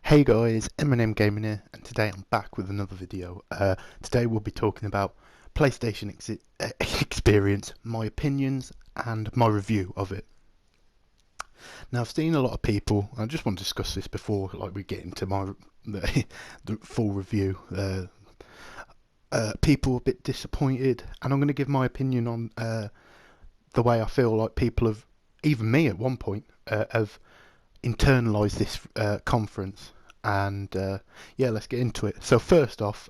Hey guys, Eminem Gaming here, and today I'm back with another video. Today we'll be talking about PlayStation experience, my opinions, and my review of it. Now I've seen a lot of people, I just want to discuss this before we get into the full review. People a bit disappointed, and I'm going to give my opinion on the way I feel like people have, even me at one point, have internalised this conference. And yeah, let's get into it. So first off,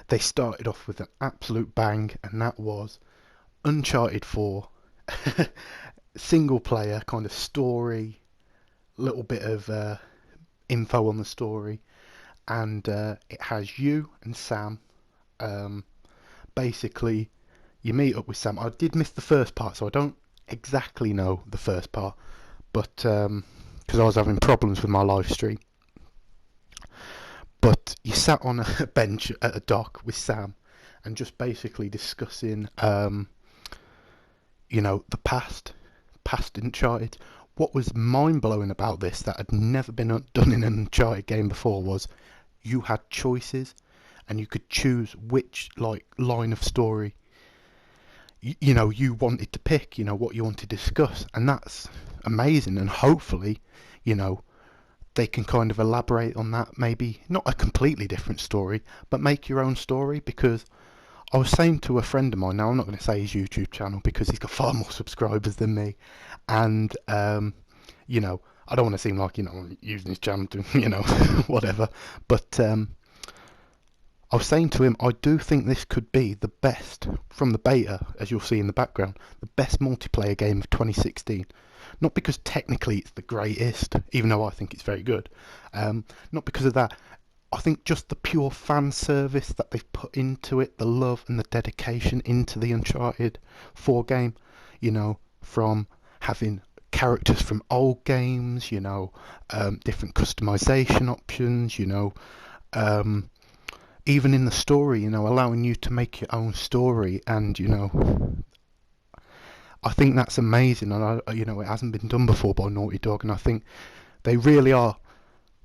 they started off with an absolute bang, and that was Uncharted 4. Single player kind of story, little bit of info on the story, and it has you and Sam. Basically, you meet up with Sam. I did miss the first part, so I don't exactly know the first part, but because I was having problems with my live stream. But you sat on a bench at a dock with Sam and just basically discussing, the past Uncharted. What was mind-blowing about this that had never been done in an Uncharted game before was you had choices and you could choose which line of story you wanted to pick, what you wanted to discuss, and that's amazing. And hopefully, they can kind of elaborate on that, maybe not a completely different story, but make your own story. Because I was saying to a friend of mine, now I'm not going to say his YouTube channel because he's got far more subscribers than me, and I don't want to seem like I'm using his channel to whatever, but I was saying to him, I do think this could be the best, from the beta, as you'll see in the background, the best multiplayer game of 2016. Not because technically it's the greatest, even though I think it's very good. Not because of that. I think just the pure fan service that they've put into it, the love and the dedication into the Uncharted 4 game, from having characters from old games, different customization options, even in the story, allowing you to make your own story, and I think that's amazing, and it hasn't been done before by Naughty Dog, and I think they really are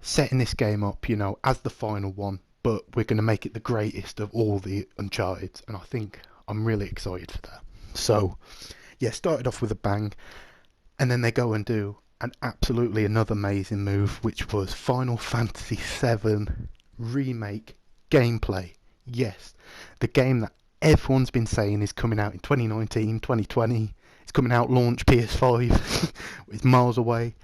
setting this game up, as the final one, but we're going to make it the greatest of all the Uncharted, and I think I'm really excited for that. So, yeah, started off with a bang, and then they go and do an absolutely another amazing move, which was Final Fantasy VII Remake gameplay. Yes, the game that everyone's been saying is coming out in 2019, 2020. It's coming out launch PS5. It's miles away.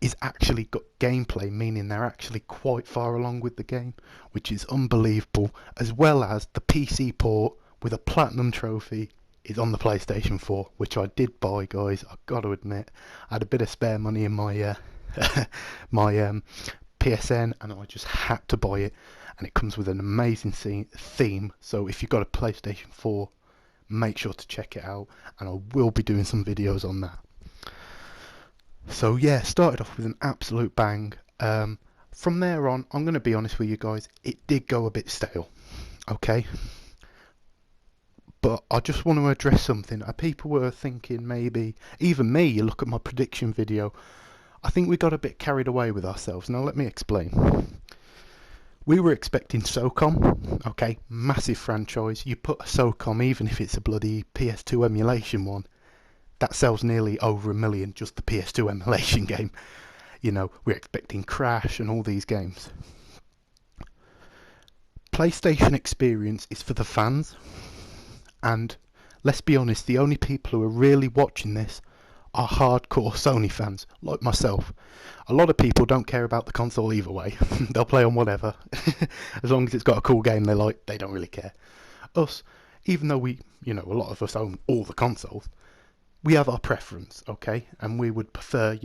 Is actually got gameplay, meaning they're actually quite far along with the game, which is unbelievable. As well as the PC port with a platinum trophy is on the PlayStation 4, which I did buy, guys. I've got to admit, I had a bit of spare money in my my PSN, and I just had to buy it. And it comes with an amazing theme. So if you've got a PlayStation 4, make sure to check it out, and I will be doing some videos on that. So yeah, started off with an absolute bang. From there on, I'm going to be honest with you guys, it did go a bit stale, okay? But I just want to address something. People were thinking, maybe, even me, you look at my prediction video, I think we got a bit carried away with ourselves. Now let me explain. We were expecting SOCOM, okay, massive franchise. You put a SOCOM, even if it's a bloody PS2 emulation one, that sells nearly over 1 million, just the PS2 emulation game. We're expecting Crash and all these games. PlayStation experience is for the fans, and let's be honest, the only people who are really watching this are hardcore Sony fans, like myself. A lot of people don't care about the console either way. They'll play on whatever. As long as it's got a cool game they like, they don't really care. Us, even though we, a lot of us own all the consoles, we have our preference, okay? And we would prefer,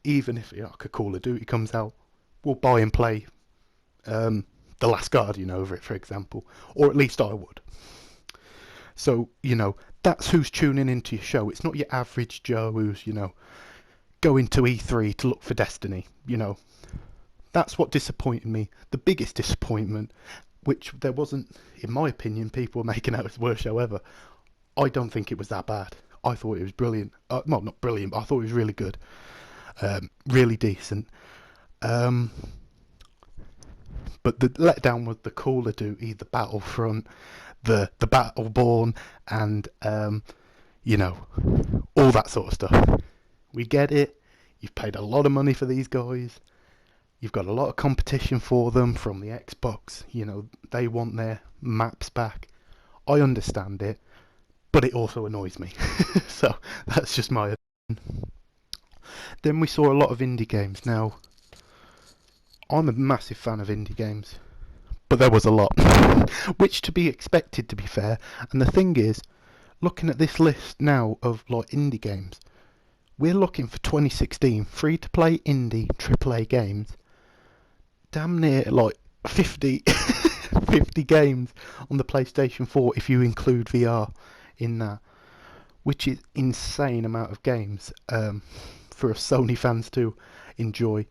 even if like a Call of Duty comes out, we'll buy and play The Last Guardian over it, for example. Or at least I would. So, that's who's tuning into your show. It's not your average Joe who's, going to E3 to look for Destiny. That's what disappointed me. The biggest disappointment, which there wasn't, in my opinion, people were making out as the worst show ever. I don't think it was that bad. I thought it was brilliant. Well, not brilliant, but I thought it was really good. really decent. Um, but the letdown was the Call of Duty, the Battlefront, the Battleborn, and you know, all that sort of stuff. We get it. You've paid a lot of money for these guys. You've got a lot of competition for them from the Xbox. You know, they want their maps back. I understand it, but it also annoys me. So that's just my opinion. Then we saw a lot of indie games. Now, I'm a massive fan of indie games, but there was a lot, which to be expected, to be fair. And the thing is, looking at this list now of like indie games, we're looking for 2016 free-to-play indie AAA games. Damn near like 50, 50 games on the PlayStation 4 if you include VR in that, which is insane amount of games for us Sony fans to enjoy.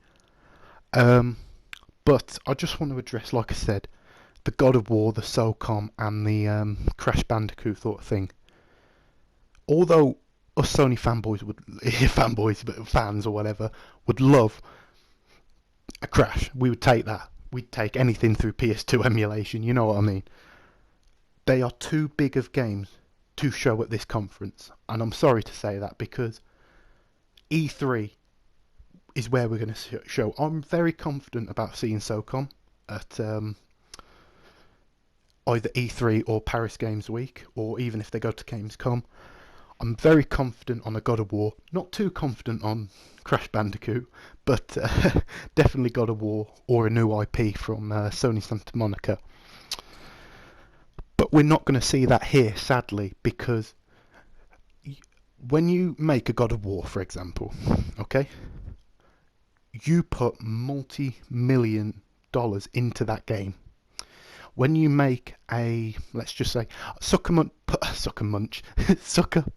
But I just want to address, like I said, the God of War, the SOCOM, and the Crash Bandicoot sort of thing. Although us Sony fanboys would, fanboys, but fans or whatever, would love a Crash, we would take that. We'd take anything through PS2 emulation, you know what I mean? They are too big of games to show at this conference, and I'm sorry to say that because E3 is where we're going to show. I'm very confident about seeing SOCOM at either E3 or Paris Games Week, or even if they go to Gamescom. I'm very confident on a God of War. Not too confident on Crash Bandicoot, but definitely God of War or a new IP from Sony Santa Monica. But we're not going to see that here, sadly, because when you make a God of War, for example, okay, you put multi-million dollars into that game. When you make a, let's just say, Sucker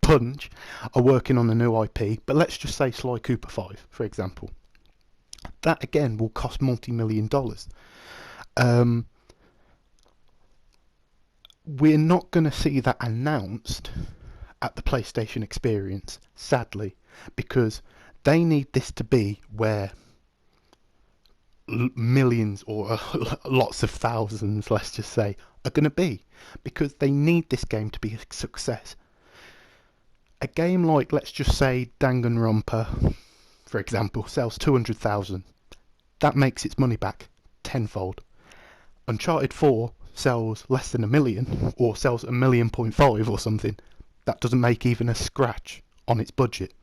Punch are working on a new IP, but let's just say Sly Cooper 5, for example. That again will cost multi-million dollars. We're not going to see that announced at the PlayStation Experience, sadly, because they need this to be where millions or lots of thousands, let's just say, are going to be, because they need this game to be a success. A game like, let's just say, Danganronpa, for example, sells 200,000. That makes its money back tenfold. Uncharted 4 sells less than 1 million, or sells 1.5 million or something. That doesn't make even a scratch on its budget.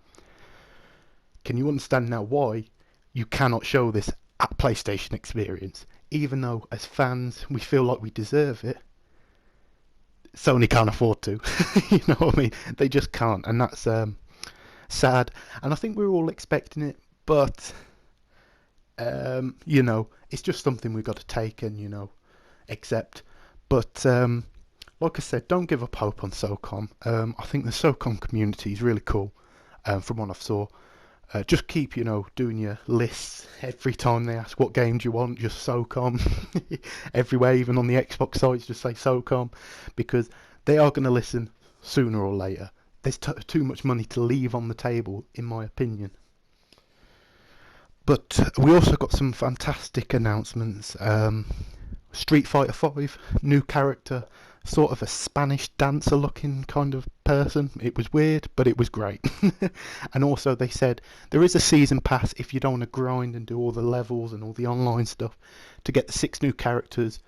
Can you understand now why you cannot show this at PlayStation Experience? Even though as fans we feel like we deserve it, Sony can't afford to. You know what I mean? They just can't, and that's sad. And I think we're all expecting it, but you know, it's just something we've got to take and, you know, accept. But like I said, don't give up hope on SOCOM. I think the SOCOM community is really cool, from what I've saw. Just keep, you know, doing your lists every time they ask what game do you want, just SOCOM. Everywhere, even on the Xbox sites, just say SOCOM, because they are going to listen sooner or later. There's too much money to leave on the table, in my opinion. But we also got some fantastic announcements. Street Fighter 5, new character, sort of a Spanish dancer looking kind of person. It was weird, but it was great. And also they said there is a season pass if you don't want to grind and do all the levels and all the online stuff to get the 6 new characters,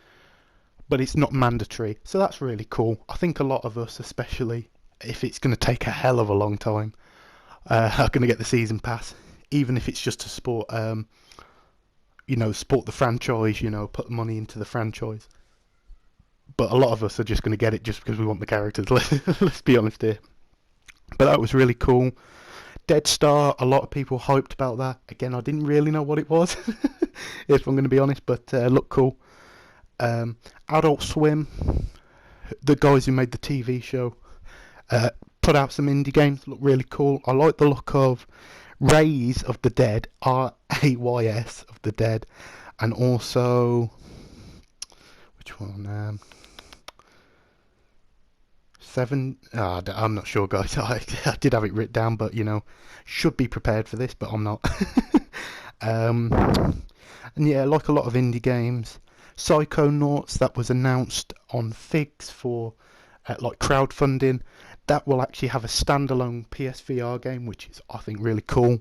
but it's not mandatory. So that's really cool. I think a lot of us, especially if it's going to take a hell of a long time, are going to get the season pass, even if it's just to support you know, support the franchise, you know, put money into the franchise. But a lot of us are just going to get it just because we want the characters. Let's be honest here. But that was really cool. Dead Star, a lot of people hyped about that. Again, I didn't really know what it was, if I'm going to be honest, but looked cool. Adult Swim, the guys who made the TV show, put out some indie games, look really cool. I like the look of Rays of the Dead, Rays of the Dead, and also, which one? 7. I'm not sure, guys. I did have it written down, but should be prepared for this, but I'm not. um, and yeah, like a lot of indie games, Psychonauts that was announced on Figs for like crowdfunding, that will actually have a standalone PSVR game, which is I think really cool.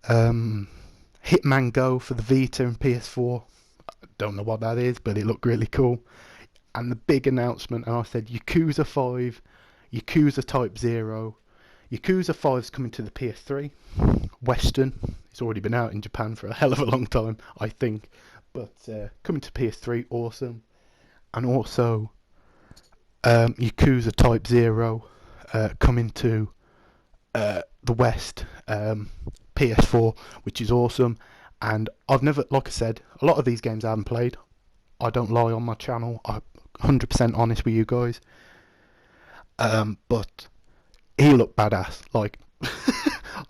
Hitman Go for the Vita and PS4. Don't know what that is, but it looked really cool. And the big announcement, and I said Yakuza 5, Yakuza Type 0. Yakuza 5's coming to the PS3, Western. It's already been out in Japan for a hell of a long time, I think. But coming to PS3, awesome. And also Yakuza Type 0 coming to the West, PS4, which is awesome. And I've never, like I said, a lot of these games I haven't played. I don't lie on my channel. I'm 100% honest with you guys. But he looked badass. Like,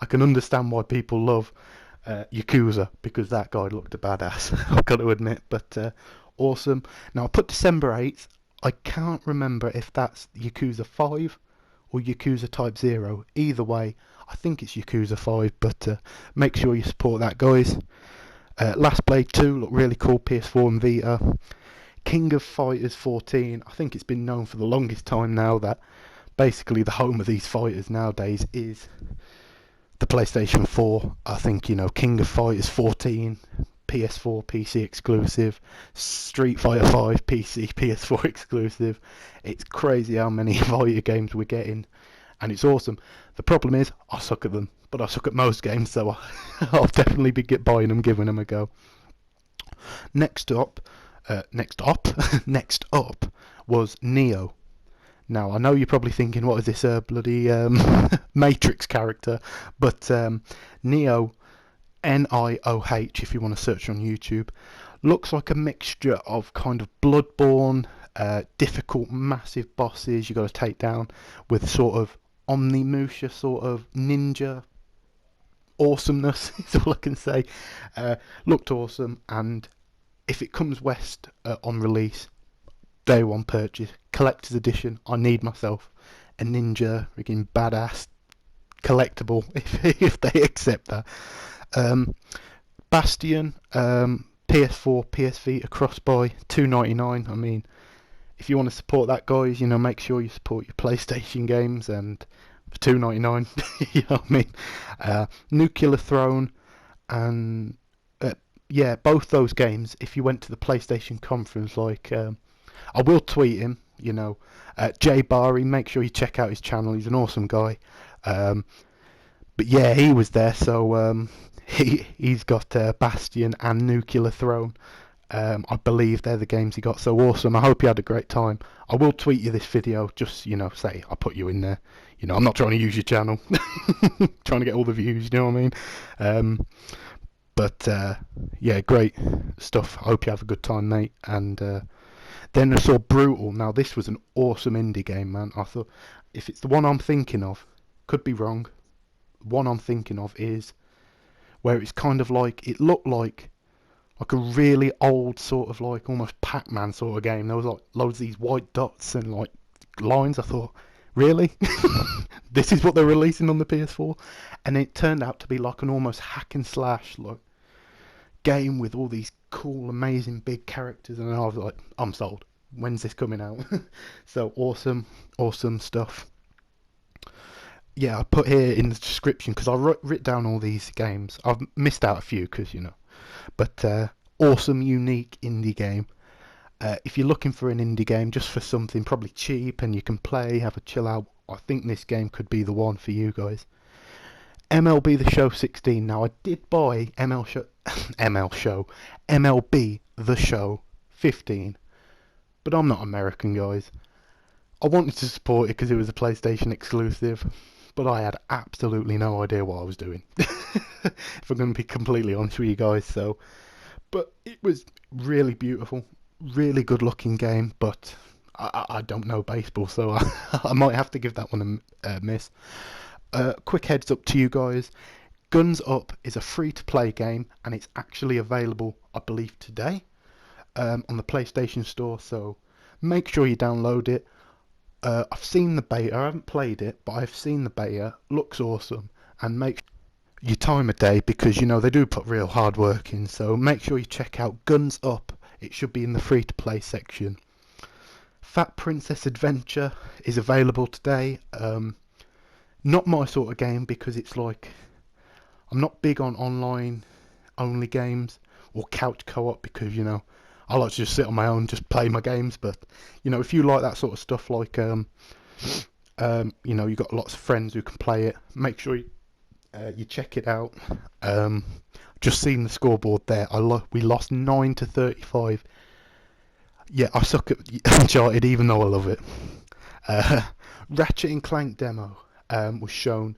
I can understand why people love Yakuza, because that guy looked a badass. I've got to admit. But awesome. Now I put December 8th. I can't remember if that's Yakuza 5 or Yakuza Type 0. Either way, I think it's Yakuza 5, but make sure you support that, guys. Last Blade 2 looked really cool, PS4 and Vita. King of Fighters 14, I think it's been known for the longest time now that basically the home of these fighters nowadays is the PlayStation 4. I think, King of Fighters 14, PS4, PC exclusive, Street Fighter 5, PC, PS4 exclusive. It's crazy how many fighter games we're getting, and it's awesome. The problem is, I suck at them, but I suck at most games, so I'll definitely be buying them, giving them a go. Next up was Neo. Now, I know you're probably thinking, what is this bloody Matrix character? But Neo, Nioh, if you want to search on YouTube, looks like a mixture of kind of Bloodborne, difficult, massive bosses you got to take down with sort of Omnimusha sort of ninja awesomeness, is all I can say. Looked awesome, and if it comes west on release, day one purchase, collector's edition, I need myself a ninja freaking badass collectible if they accept that. Bastion, PS4, PS Vita cross-buy, $2.99. I mean, if you want to support that, guys, make sure you support your PlayStation games, and for $2.99, you know what I mean. Nuclear Throne, and yeah, both those games. If you went to the PlayStation conference, I will tweet him, Jay Barry, make sure you check out his channel. He's an awesome guy. But yeah, he was there, so he's got Bastion and Nuclear Throne. I believe they're the games he got. So awesome. I hope you had a great time. I will tweet you this video, just, say I put you in there. I'm not trying to use your channel. Trying to get all the views, you know what I mean? But yeah, great stuff. I hope you have a good time, mate. And then I saw Brutal. Now, this was an awesome indie game, man. I thought, if it's the one I'm thinking of, could be wrong. One I'm thinking of is where it's kind of like, it looked like a really old sort of like almost Pac-Man sort of game. There was like loads of these white dots and like lines. I thought, really? This is what they're releasing on the PS4? And it turned out to be like an almost hack and slash like game with all these cool, amazing big characters, and I was like, I'm sold. When's this coming out? So awesome stuff. Yeah, I put here in the description, because I wrote down all these games. I've missed out a few because but awesome, unique indie game. If you're looking for an indie game just for something probably cheap and you can play, have a chill out, I think this game could be the one for you guys. MLB The Show 16. Now, I did buy MLB The Show 15, but I'm not American, guys. I wanted to support it because it was a PlayStation exclusive, but I had absolutely no idea what I was doing. If I'm going to be completely honest with you guys, but it was really beautiful, really good looking game, but I don't know baseball, so I might have to give that one a miss. Quick heads up to you guys, Guns Up is a free-to-play game, and it's actually available, I believe, today on the PlayStation Store, so make sure you download it. I've seen the beta. I haven't played it, but I've seen the beta. Looks awesome, and make your time of day, because you know they do put real hard work in. So make sure you check out Guns Up. It should be in the free to play section. Fat Princess Adventure is available today. Not my sort of game, because it's like, I'm not big on online only games or couch co-op, because you know I like to just sit on my own, just play my games. But you know, if you like that sort of stuff, like you know, you got lots of friends who can play it, make sure you check it out. Just seen the scoreboard there. We lost 9-35. Yeah, I suck at Uncharted, even though I love it. Uh, Ratchet and Clank demo was shown.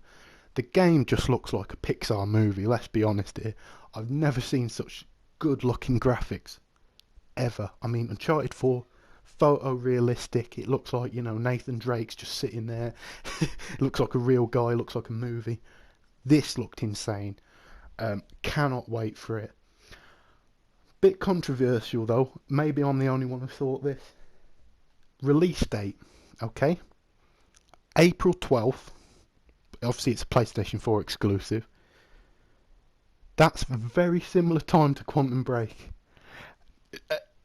The game just looks like a Pixar movie. Let's be honest here. I've never seen such good-looking graphics ever. I mean, Uncharted 4, photorealistic. It looks like, you know, Nathan Drake's just sitting there. It looks like a real guy. Looks like a movie. This looked insane. Cannot wait for it. Bit controversial though. Maybe I'm the only one who thought this. Release date, okay? April 12th. Obviously, it's a PlayStation 4 exclusive. That's a very similar time to Quantum Break.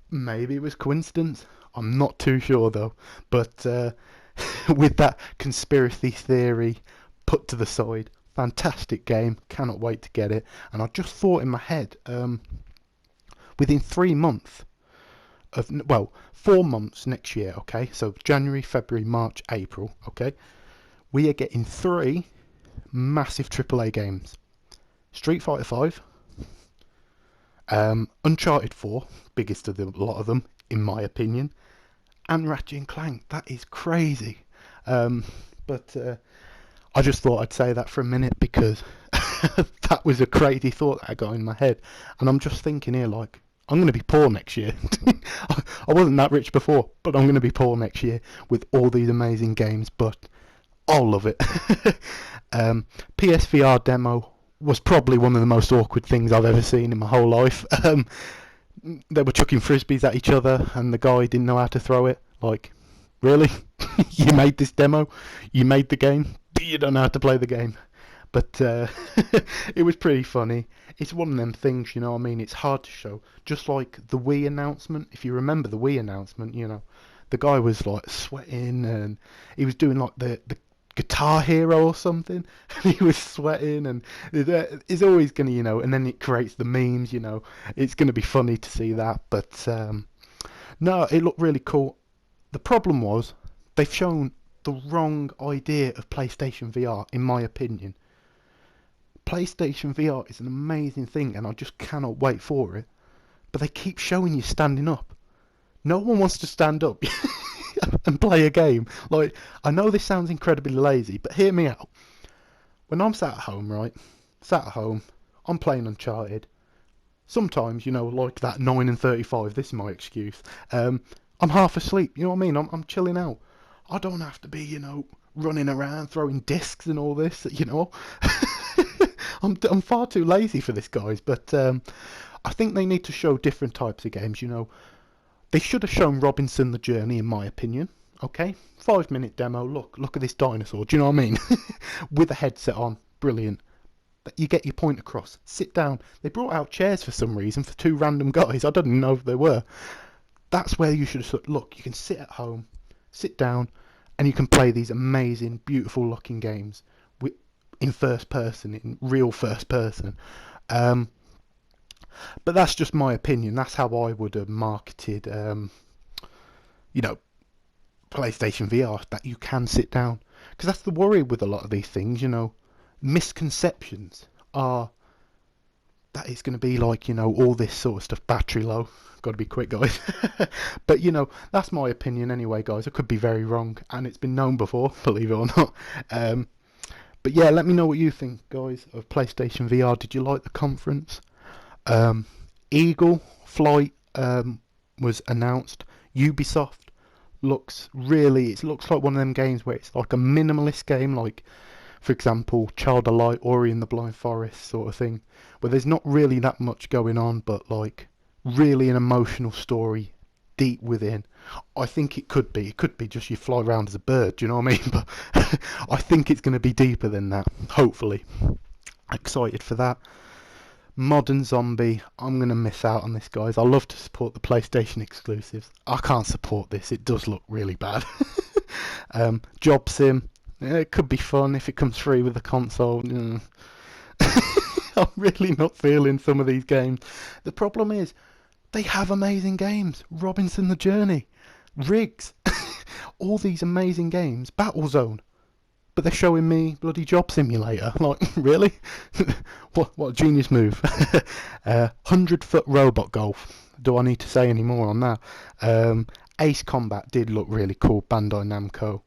Maybe it was coincidence. I'm not too sure though. But with that conspiracy theory put to the side, fantastic game. Cannot wait to get it. And I just thought in my head, within 3 months of, well, 4 months next year, okay? So January, February, March, April, okay? We are getting 3 massive AAA games. Street Fighter 5, Uncharted 4, biggest of the lot of them, in my opinion, and Ratchet and Clank. That is crazy. But I just thought I'd say that for a minute, because that was a crazy thought that I got in my head. And I'm just thinking here, like, I'm going to be poor next year. I wasn't that rich before, but I'm going to be poor next year with all these amazing games. But I'll love it. PSVR demo was probably one of the most awkward things I've ever seen in my whole life. They were chucking frisbees at each other, and the guy didn't know how to throw it. Like, really? You made this demo? You made the game? But you don't know how to play the game? But it was pretty funny. It's one of them things, you know what I mean? It's hard to show. Just like the Wii announcement. If you remember the Wii announcement, you know, the guy was like sweating, and he was doing like the Guitar Hero or something. And he was sweating, and it's always going to, you know, and then it creates the memes, you know. It's going to be funny to see that. But no, it looked really cool. The problem was they've shown the wrong idea of PlayStation VR, in my opinion. PlayStation VR is an amazing thing, and I just cannot wait for it. But they keep showing you standing up. No one wants to stand up and play a game. Like, I know this sounds incredibly lazy, but hear me out. When I'm sat at home, right? Sat at home, I'm playing Uncharted. Sometimes, you know, like that 9:35, this is my excuse. I'm half asleep, you know what I mean? I'm chilling out. I don't have to be, you know, running around throwing discs and all this, you know. I'm far too lazy for this, guys. But I think they need to show different types of games, you know. They should have shown Robinson the Journey, in my opinion. Okay, 5-minute demo. Look at this dinosaur. Do you know what I mean? With a headset on, brilliant. You get your point across. Sit down. They brought out chairs for some reason for 2 random guys. I didn't know if they were. That's where you should have. Look, you can sit at home, sit down, and you can play these amazing, beautiful-looking games in first person, in real first person. But that's just my opinion. That's how I would have marketed, you know, PlayStation VR, that you can sit down. Because that's the worry with a lot of these things, you know. Misconceptions are that it's going to be like, you know, all this sort of stuff, battery low. Got to be quick, guys. But, you know, that's my opinion anyway, guys. I could be very wrong, and it's been known before, believe it or not. But yeah, let me know what you think, guys, of PlayStation VR. Did you like the conference? Eagle Flight was announced. Ubisoft looks it looks like one of them games where it's like a minimalist game, like, for example, Child of Light, Ori and the Blind Forest sort of thing, where there's not really that much going on, but like really an emotional story deep within. I think it could be. It could be just you fly around as a bird, do you know what I mean? But I think it's going to be deeper than that, hopefully. Excited for that. Modern Zombie, I'm going to miss out on this, guys. I love to support the PlayStation exclusives. I can't support this. It does look really bad. Job Sim, it could be fun if it comes free with the console. I'm really not feeling some of these games. The problem is, they have amazing games. Robinson the Journey, Riggs, all these amazing games. Battlezone. But they're showing me bloody Job Simulator. Like, really? What a genius move. 100-foot robot golf. Do I need to say any more on that? Ace Combat did look really cool. Bandai Namco.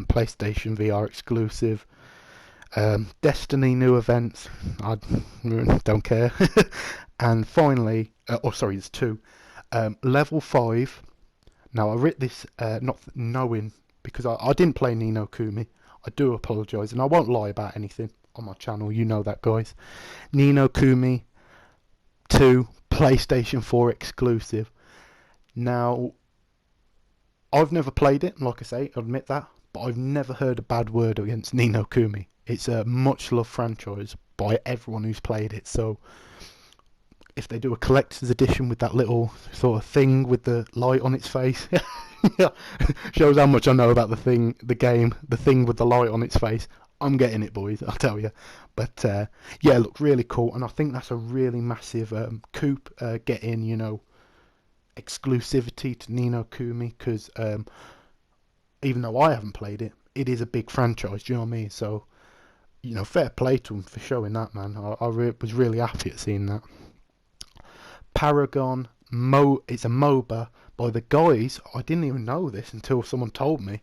PlayStation VR exclusive. Destiny new events. I don't care. And finally, there's two. Level 5. Now, I writ this not knowing, because I didn't play Ni no Kuni. I do apologise, and I won't lie about anything on my channel, you know that, guys. Ni no Kuni 2, PlayStation 4 exclusive. Now, I've never played it, like I say, I admit that, but I've never heard a bad word against Ni no Kuni. It's a much-loved franchise by everyone who's played it, so if they do a collector's edition with that little sort of thing with the light on its face, shows how much I know about the game, the thing with the light on its face. I'm getting it, boys, I'll tell you. But yeah, it looked really cool, and I think that's a really massive coup, getting, exclusivity to Ni no Kuni, because even though I haven't played it, it is a big franchise, do you know what I mean? So, fair play to them for showing that, man. I was really happy at seeing that. Paragon, it's a MOBA by the guys, I didn't even know this until someone told me,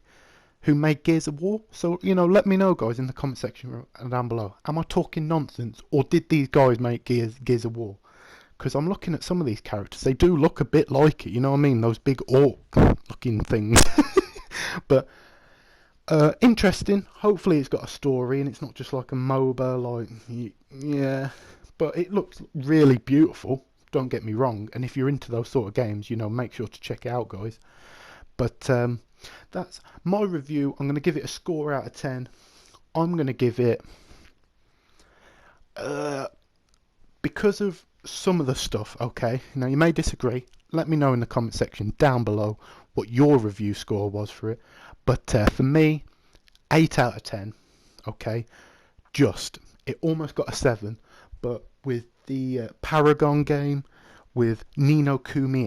who made Gears of War. So, let me know, guys, in the comment section down below. Am I talking nonsense, or did these guys make Gears of War? Because I'm looking at some of these characters, they do look a bit like it, you know what I mean? Those big orc looking things. But interesting. Hopefully it's got a story and it's not just like a MOBA, yeah. But it looks really beautiful, don't get me wrong. And if you're into those sort of games, make sure to check it out, guys. But that's my review. I'm going to give it a score out of 10. I'm going to give it, because of some of the stuff, okay? Now, you may disagree. Let me know in the comment section down below what your review score was for it. But for me, 8 out of 10, okay? It almost got a 7, but with the Paragon game, with Ni no Kuni